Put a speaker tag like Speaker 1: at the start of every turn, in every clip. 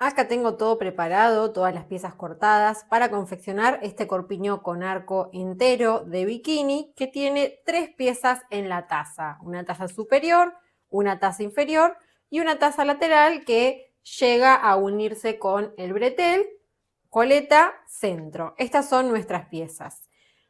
Speaker 1: Acá tengo todo preparado, todas las piezas cortadas para confeccionar este corpiño con arco entero de bikini que tiene 3 piezas en la taza. Una taza superior, una taza inferior y una taza lateral que llega a unirse con el bretel, coleta, centro. Estas son nuestras piezas.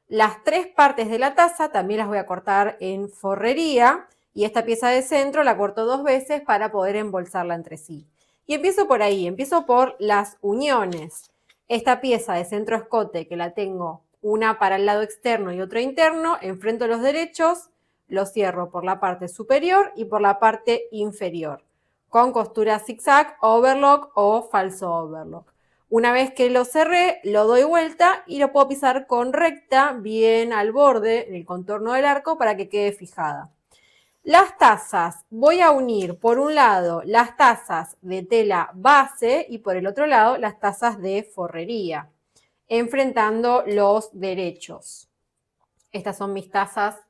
Speaker 1: Las 3 partes de la taza también las voy a cortar en forrería y esta pieza de centro la corto 2 veces para poder embolsarla entre sí. Y empiezo por ahí, empiezo por las uniones. Esta pieza de centro escote que la tengo una para el lado externo y otra interno, enfrento los derechos, los cierro por la parte superior y por la parte inferior, con costura zigzag, overlock o falso overlock. Una vez que lo cerré, lo doy vuelta y lo puedo pisar con recta, bien al borde, en el contorno del arco, para que quede fijada. Las tazas, voy a unir por un lado las tazas de tela base y por el otro lado las tazas de forrería, enfrentando los derechos. Estas son mis tazas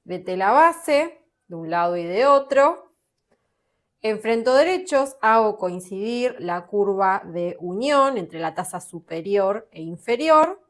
Speaker 1: de tela base, de un lado y de otro. Enfrento derechos, hago coincidir la curva de unión entre la taza superior e inferior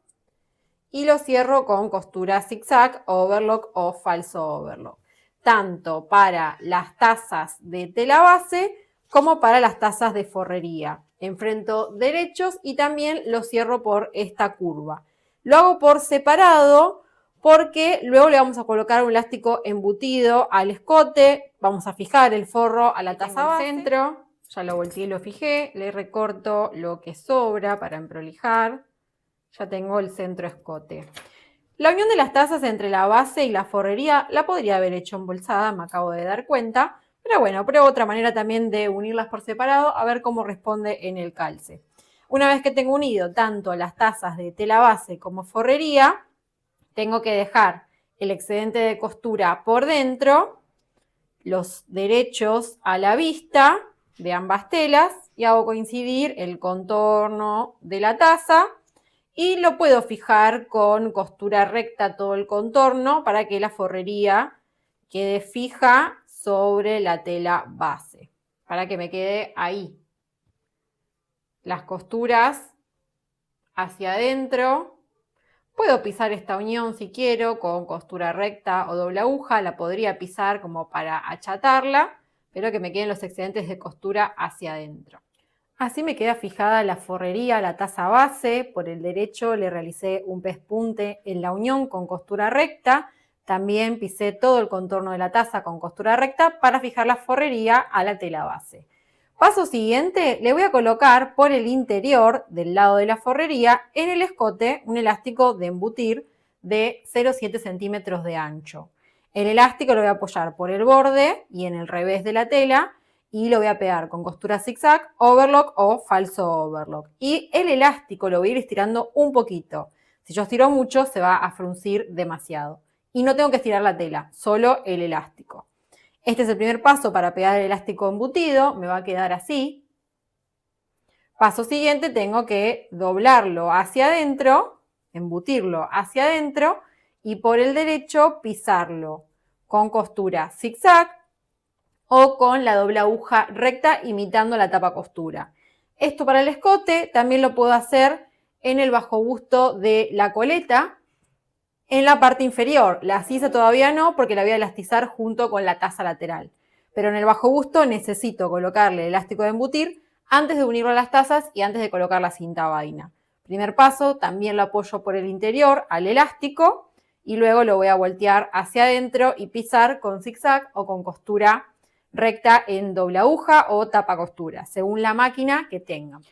Speaker 1: y lo cierro con costura zigzag, overlock o falso overlock, tanto para las tazas de tela base como para las tazas de forrería. Enfrento derechos y también lo cierro por esta curva. Lo hago por separado porque luego le vamos a colocar un elástico embutido al escote, vamos a fijar el forro a la taza base. Centro, ya lo volteé y lo fijé, le recorto lo que sobra para emprolijar. Ya tengo el centro escote. La unión de las tazas entre la base y la forrería la podría haber hecho embolsada, me acabo de dar cuenta. Pero bueno, pruebo otra manera también de unirlas por separado a ver cómo responde en el calce. Una vez que tengo unido tanto las tazas de tela base como forrería, tengo que dejar el excedente de costura por dentro, los derechos a la vista de ambas telas y hago coincidir el contorno de la taza y lo puedo fijar con costura recta todo el contorno para que la forrería quede fija sobre la tela base, para que me quede ahí. Las costuras hacia adentro. Puedo pisar esta unión si quiero con costura recta o doble aguja, la podría pisar como para achatarla, pero que me queden los excedentes de costura hacia adentro. Así me queda fijada la forrería, la taza base. Por el derecho le realicé un pespunte en la unión con costura recta. También pisé todo el contorno de la taza con costura recta para fijar la forrería a la tela base. Paso siguiente, le voy a colocar por el interior del lado de la forrería en el escote un elástico de embutir de 0,7 centímetros de ancho. El elástico lo voy a apoyar por el borde y en el revés de la tela y lo voy a pegar con costura zigzag, overlock o falso overlock. Y el elástico lo voy a ir estirando un poquito. Si yo estiro mucho se va a fruncir demasiado. Y no tengo que estirar la tela, solo el elástico. Este es el primer paso para pegar el elástico embutido, me va a quedar así. Paso siguiente, tengo que doblarlo hacia adentro, embutirlo hacia adentro y por el derecho pisarlo con costura zigzag o con la doble aguja recta imitando la tapa costura. Esto para el escote también lo puedo hacer en el bajo busto de la coleta, en la parte inferior. La sisa todavía no porque la voy a elastizar junto con la taza lateral. Pero en el bajo busto necesito colocarle el elástico de embutir antes de unirlo a las tazas y antes de colocar la cinta vaina. Primer paso, también lo apoyo por el interior al elástico y luego lo voy a voltear hacia adentro y pisar con zigzag o con costura recta en doble aguja o tapa costura, según la máquina que tengan.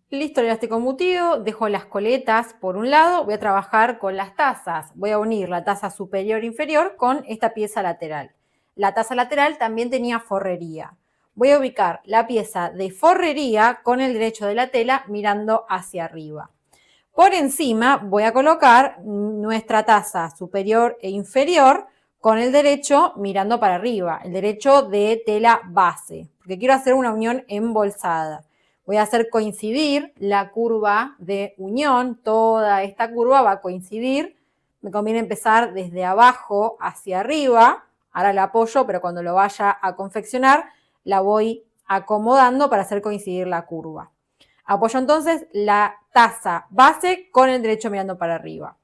Speaker 1: Listo el elástico embutido, dejo las coletas por un lado, voy a trabajar con las tazas. Voy a unir la taza superior e inferior con esta pieza lateral. La taza lateral también tenía forrería. Voy a ubicar la pieza de forrería con el derecho de la tela mirando hacia arriba. Por encima voy a colocar nuestra taza superior e inferior con el derecho mirando para arriba, el derecho de tela base, porque quiero hacer una unión embolsada. Voy a hacer coincidir la curva de unión, toda esta curva va a coincidir. Me conviene empezar desde abajo hacia arriba. Ahora la apoyo, pero cuando lo vaya a confeccionar la voy acomodando para hacer coincidir la curva. Apoyo entonces la taza base con el derecho mirando para arriba.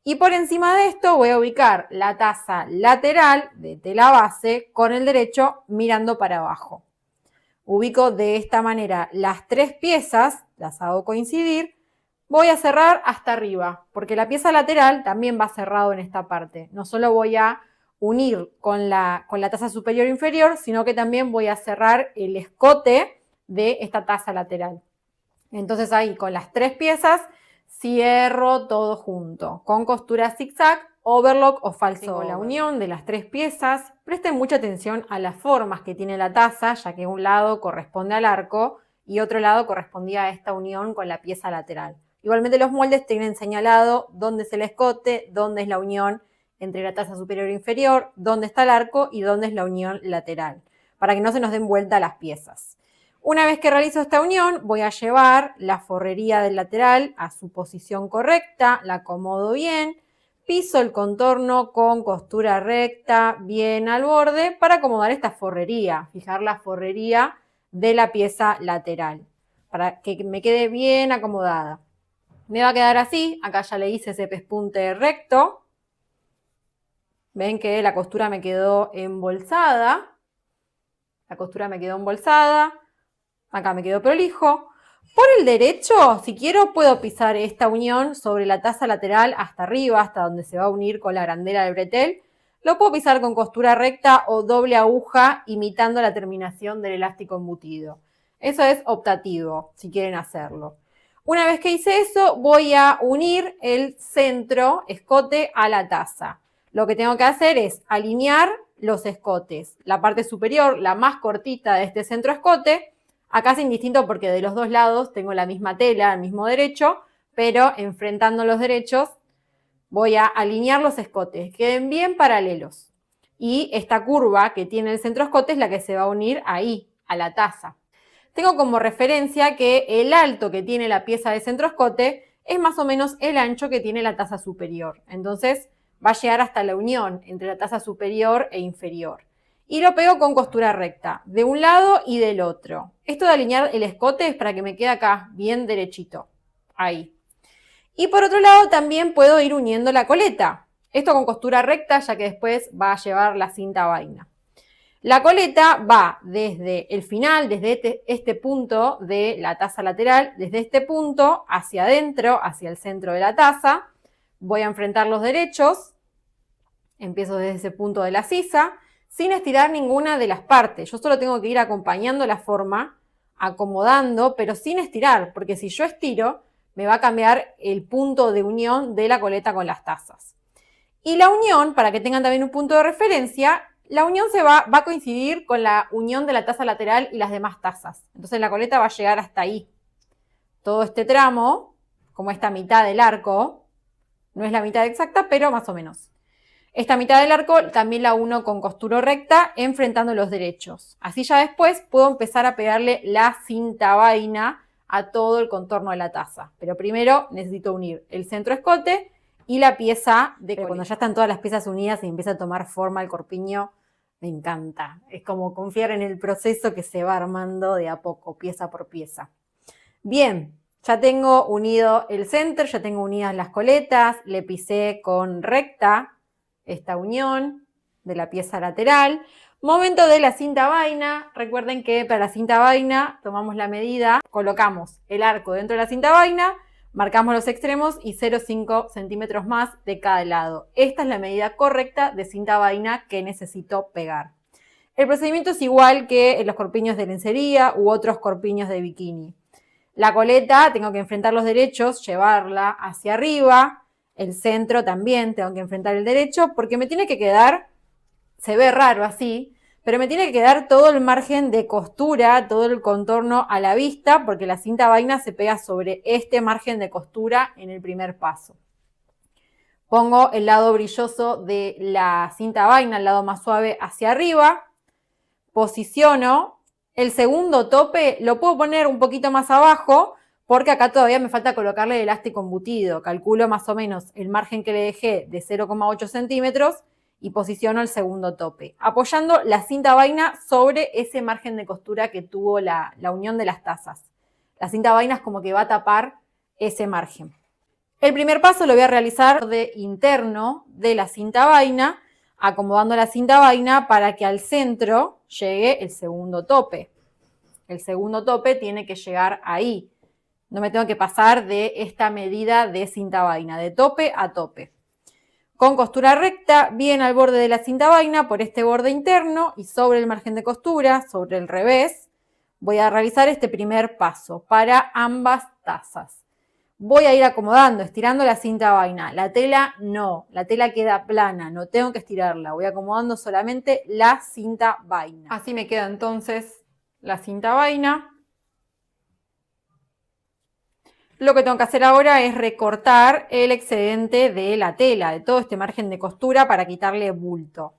Speaker 1: Y por encima de esto voy a ubicar la taza lateral de tela base con el derecho mirando para abajo. Ubico de esta manera las tres piezas, las hago coincidir. Voy a cerrar hasta arriba, porque la pieza lateral también va cerrado en esta parte. No solo voy a unir con la taza superior e inferior, sino que también voy a cerrar el escote de esta taza lateral. Entonces ahí con las tres piezas cierro todo junto, con costura zigzag, overlock o falso overlock. La unión de las tres piezas, presten mucha atención a las formas que tiene la taza, ya que un lado corresponde al arco y otro lado correspondía a esta unión con la pieza lateral. Igualmente los moldes tienen señalado dónde es el escote, dónde es la unión entre la taza superior e inferior, dónde está el arco y dónde es la unión lateral, para que no se nos den vuelta las piezas. Una vez que realizo esta unión, voy a llevar la forrería del lateral a su posición correcta, la acomodo bien, piso el contorno con costura recta, bien al borde, para acomodar esta forrería, fijar la forrería de la pieza lateral, para que me quede bien acomodada. Me va a quedar así, acá ya le hice ese pespunte recto. Ven que la costura me quedó embolsada. Acá me quedó prolijo. Por el derecho, si quiero, puedo pisar esta unión sobre la taza lateral hasta arriba, hasta donde se va a unir con la arandela del bretel. Lo puedo pisar con costura recta o doble aguja, imitando la terminación del elástico embutido. Eso es optativo, si quieren hacerlo. Una vez que hice eso, voy a unir el centro escote a la taza. Lo que tengo que hacer es alinear los escotes. La parte superior, la más cortita de este centro escote, acá es indistinto porque de los dos lados tengo la misma tela, el mismo derecho, pero enfrentando los derechos voy a alinear los escotes, queden bien paralelos. Y esta curva que tiene el centro escote es la que se va a unir ahí, a la taza. Tengo como referencia que el alto que tiene la pieza de centro escote es más o menos el ancho que tiene la taza superior. Entonces va a llegar hasta la unión entre la taza superior e inferior. Y lo pego con costura recta, de un lado y del otro. Esto de alinear el escote es para que me quede acá bien derechito. Ahí. Y por otro lado también puedo ir uniendo la coleta. Esto con costura recta, ya que después va a llevar la cinta vaina. La coleta va desde el final, desde este punto de la taza lateral, desde este punto hacia adentro, hacia el centro de la taza. Voy a enfrentar los derechos. Empiezo desde ese punto de la sisa, sin estirar ninguna de las partes. Yo solo tengo que ir acompañando la forma, acomodando, pero sin estirar, porque si yo estiro, me va a cambiar el punto de unión de la coleta con las tazas. Y la unión, para que tengan también un punto de referencia, la unión va a coincidir con la unión de la taza lateral y las demás tazas. Entonces la coleta va a llegar hasta ahí. Todo este tramo, como esta mitad del arco, no es la mitad exacta, pero más o menos. Esta mitad del arco también la uno con costura recta, enfrentando los derechos. Así ya después puedo empezar a pegarle la cinta vaina a todo el contorno de la taza. Pero primero necesito unir el centro escote y la pieza de coleta. Cuando ya están todas las piezas unidas y empieza a tomar forma el corpiño, me encanta. Es como confiar en el proceso que se va armando de a poco, pieza por pieza. Bien, ya tengo unido el centro, ya tengo unidas las coletas, le pisé con recta esta unión de la pieza lateral. Momento de la cinta vaina. Recuerden que para la cinta vaina tomamos la medida, colocamos el arco dentro de la cinta vaina, marcamos los extremos y 0,5 centímetros más de cada lado. Esta es la medida correcta de cinta vaina que necesito pegar. El procedimiento es igual que en los corpiños de lencería u otros corpiños de bikini. La coleta tengo que enfrentar los derechos, llevarla hacia arriba. El centro también tengo que enfrentar el derecho porque me tiene que quedar, se ve raro así, pero me tiene que quedar todo el margen de costura, todo el contorno a la vista, porque la cinta vaina se pega sobre este margen de costura en el primer paso. Pongo el lado brilloso de la cinta vaina, el lado más suave, hacia arriba. Posiciono. El segundo tope lo puedo poner un poquito más abajo, porque acá todavía me falta colocarle el elástico embutido. Calculo más o menos el margen que le dejé de 0,8 centímetros y posiciono el segundo tope, apoyando la cinta vaina sobre ese margen de costura que tuvo la unión de las tazas. La cinta vaina es como que va a tapar ese margen. El primer paso lo voy a realizar de interno de la cinta vaina, acomodando la cinta vaina para que al centro llegue el segundo tope. El segundo tope tiene que llegar ahí. No me tengo que pasar de esta medida de cinta vaina, de tope a tope. Con costura recta, bien al borde de la cinta vaina, por este borde interno y sobre el margen de costura, sobre el revés, voy a realizar este primer paso para ambas tazas. Voy a ir acomodando, estirando la cinta vaina. La tela no, la tela queda plana, no tengo que estirarla. Voy acomodando solamente la cinta vaina. Así me queda entonces la cinta vaina. Lo que tengo que hacer ahora es recortar el excedente de la tela, de todo este margen de costura para quitarle bulto.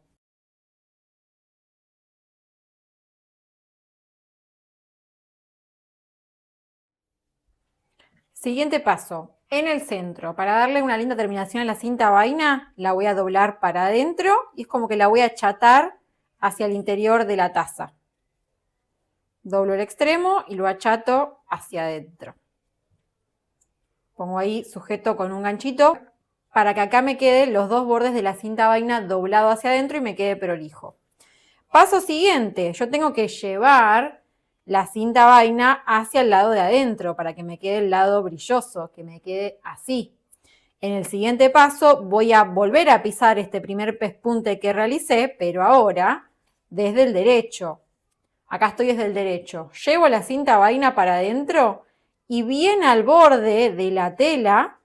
Speaker 1: Siguiente paso, en el centro, para darle una linda terminación a la cinta vaina, la voy a doblar para adentro y es como que la voy a achatar hacia el interior de la taza. Doblo el extremo y lo achato hacia adentro. Pongo ahí sujeto con un ganchito para que acá me queden los dos bordes de la cinta vaina doblado hacia adentro y me quede prolijo. Paso siguiente, yo tengo que llevar la cinta vaina hacia el lado de adentro para que me quede el lado brilloso, que me quede así. En el siguiente paso voy a volver a pisar este primer pespunte que realicé, pero ahora desde el derecho. Acá estoy desde el derecho. Llevo la cinta vaina para adentro y bien al borde de la tela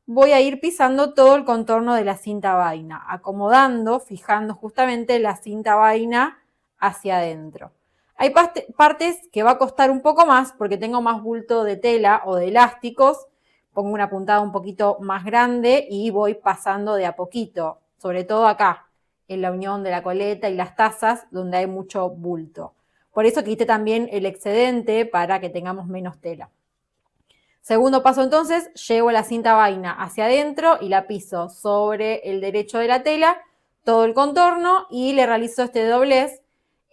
Speaker 1: voy a ir pisando todo el contorno de la cinta vaina, acomodando, fijando justamente la cinta vaina hacia adentro. Hay partes que va a costar un poco más porque tengo más bulto de tela o de elásticos, pongo una puntada un poquito más grande y voy pasando de a poquito, sobre todo acá, en la unión de la coleta y las tazas donde hay mucho bulto. Por eso quité también el excedente para que tengamos menos tela. Segundo paso entonces, llevo la cinta vaina hacia adentro y la piso sobre el derecho de la tela, todo el contorno y le realizo este doblez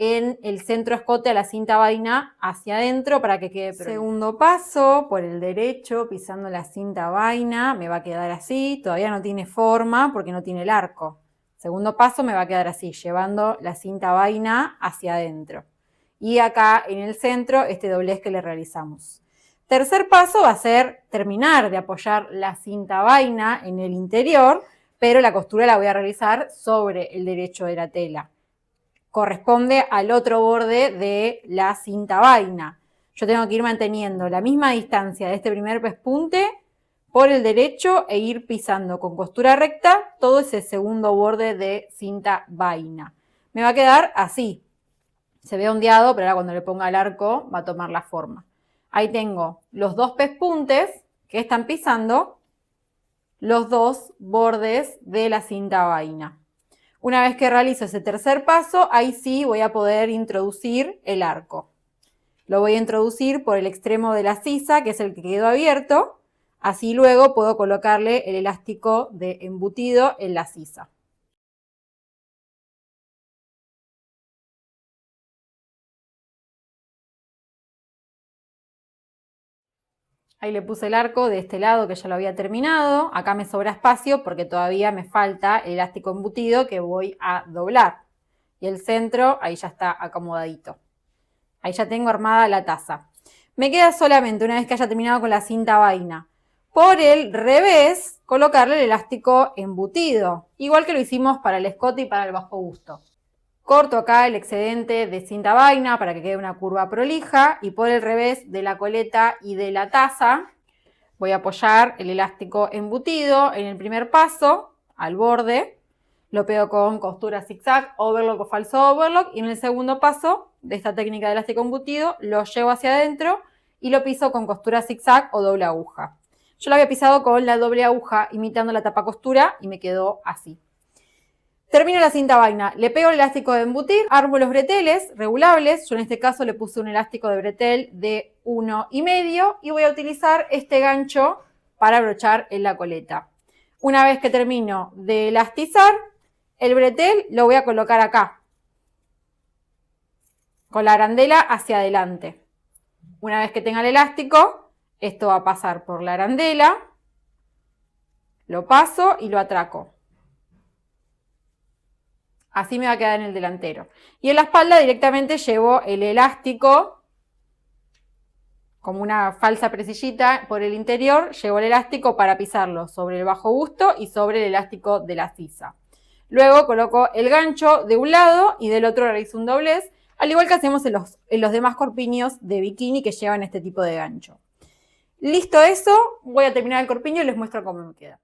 Speaker 1: en el centro escote a la cinta vaina hacia adentro para que quede prolijo. Segundo paso, por el derecho, pisando la cinta vaina, me va a quedar así, todavía no tiene forma porque no tiene el arco. Segundo paso me va a quedar así, llevando la cinta vaina hacia adentro. Y acá en el centro, este doblez que le realizamos. Tercer paso va a ser terminar de apoyar la cinta vaina en el interior, pero la costura la voy a realizar sobre el derecho de la tela. Corresponde al otro borde de la cinta vaina. Yo tengo que ir manteniendo la misma distancia de este primer pespunte por el derecho e ir pisando con costura recta todo ese segundo borde de cinta vaina. Me va a quedar así. Se ve ondeado, pero ahora cuando le ponga el arco va a tomar la forma. Ahí tengo los dos pespuntes que están pisando los dos bordes de la cinta vaina. Una vez que realizo ese tercer paso, ahí sí voy a poder introducir el arco. Lo voy a introducir por el extremo de la sisa, que es el que quedó abierto. Así luego puedo colocarle el elástico de embutido en la sisa. Ahí le puse el arco de este lado que ya lo había terminado. Acá me sobra espacio porque todavía me falta el elástico embutido que voy a doblar. Y el centro, ahí ya está acomodadito. Ahí ya tengo armada la taza. Me queda solamente, una vez que haya terminado con la cinta vaina, por el revés, colocarle el elástico embutido. Igual que lo hicimos para el escote y para el bajo busto. Corto acá el excedente de cinta vaina para que quede una curva prolija y por el revés de la coleta y de la taza voy a apoyar el elástico embutido en el primer paso al borde, lo pego con costura zigzag, overlock o falso overlock y en el segundo paso de esta técnica de elástico embutido lo llevo hacia adentro y lo piso con costura zigzag o doble aguja. Yo lo había pisado con la doble aguja imitando la tapa costura y me quedó así. Termino la cinta vaina, le pego el elástico de embutir, armo los breteles regulables, yo en este caso le puse un elástico de bretel de 1,5 y voy a utilizar este gancho para abrochar en la coleta. Una vez que termino de elastizar, el bretel lo voy a colocar acá, con la arandela hacia adelante. Una vez que tenga el elástico, esto va a pasar por la arandela, lo paso y lo atraco. Así me va a quedar en el delantero. Y en la espalda directamente llevo el elástico, como una falsa presillita por el interior, llevo el elástico para pisarlo sobre el bajo busto y sobre el elástico de la sisa. Luego coloco el gancho de un lado y del otro realizo un doblez, al igual que hacemos en los demás corpiños de bikini que llevan este tipo de gancho. Listo eso, voy a terminar el corpiño y les muestro cómo me queda.